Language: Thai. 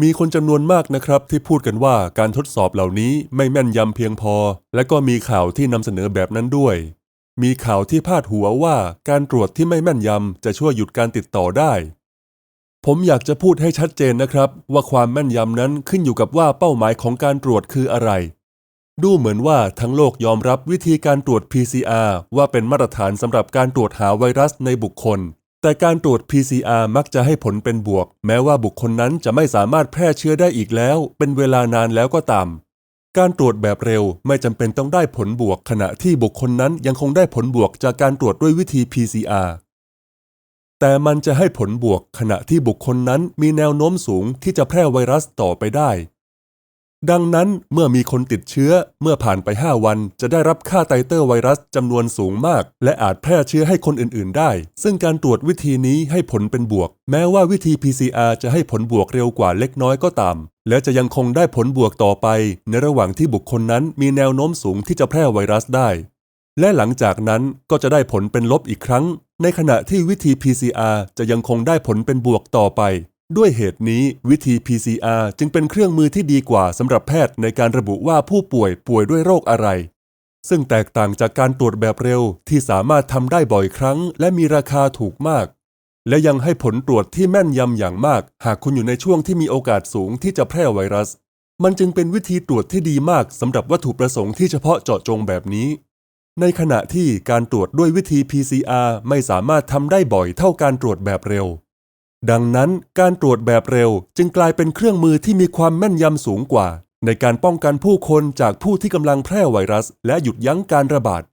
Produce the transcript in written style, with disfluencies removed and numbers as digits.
มีคนจำนวนมากนะครับที่พูดกันว่าการทดสอบเหล่านี้ไม่แม่นยำเพียงพอและก็มีข่าวที่นำเสนอแบบนั้นด้วยมีข่าวที่พาดหัวว่าการตรวจที่ไม่แม่นยำจะช่วยหยุดการติดต่อได้ผมอยากจะพูดให้ชัดเจนนะครับว่าความแม่นยำนั้นขึ้นอยู่กับว่าเป้าหมายของการตรวจคืออะไรดูเหมือนว่าทั้งโลกยอมรับวิธีการตรวจ PCR ว่าเป็นมาตรฐานสำหรับการตรวจหาไวรัสในบุคคลแต่การตรวจ PCR มักจะให้ผลเป็นบวกแม้ว่าบุคคลนั้นจะไม่สามารถแพร่เชื้อได้อีกแล้วเป็นเวลานานแล้วก็ตามการตรวจแบบเร็วไม่จำเป็นต้องได้ผลบวกขณะที่บุคคลนั้นยังคงได้ผลบวกจากการตรวจด้วยวิธี PCR แต่มันจะให้ผลบวกขณะที่บุคคลนั้นมีแนวโน้มสูงที่จะแพร่ไวรัสต่อไปได้ดังนั้นเมื่อมีคนติดเชื้อเมื่อผ่านไป5วันจะได้รับค่าไตเตอร์ไวรัสจำนวนสูงมากและอาจแพร่เชื้อให้คนอื่นๆได้ซึ่งการตรวจวิธีนี้ให้ผลเป็นบวกแม้ว่าวิธี PCR จะให้ผลบวกเร็วกว่าเล็กน้อยก็ตามและจะยังคงได้ผลบวกต่อไปในระหว่างที่บุคคลนั้นมีแนวโน้มสูงที่จะแพร่ไวรัสได้และหลังจากนั้นก็จะได้ผลเป็นลบอีกครั้งในขณะที่วิธี PCR จะยังคงได้ผลเป็นบวกต่อไปด้วยเหตุนี้วิธี PCR จึงเป็นเครื่องมือที่ดีกว่าสำหรับแพทย์ในการระบุว่าผู้ป่วยด้วยโรคอะไรซึ่งแตกต่างจากการตรวจแบบเร็วที่สามารถทำได้บ่อยครั้งและมีราคาถูกมากและยังให้ผลตรวจที่แม่นยำอย่างมากหากคุณอยู่ในช่วงที่มีโอกาสสูงที่จะแพร่ไวรัสมันจึงเป็นวิธีตรวจที่ดีมากสำหรับวัตถุประสงค์ที่เฉพาะเจาะจงแบบนี้ในขณะที่การตรวจด้วยวิธี PCR ไม่สามารถทำได้บ่อยเท่าการตรวจแบบเร็วดังนั้นการตรวจแบบเร็วจึงกลายเป็นเครื่องมือที่มีความแม่นยำสูงกว่าในการป้องกันผู้คนจากผู้ที่กำลังแพร่ไวรัสและหยุดยั้งการระบาด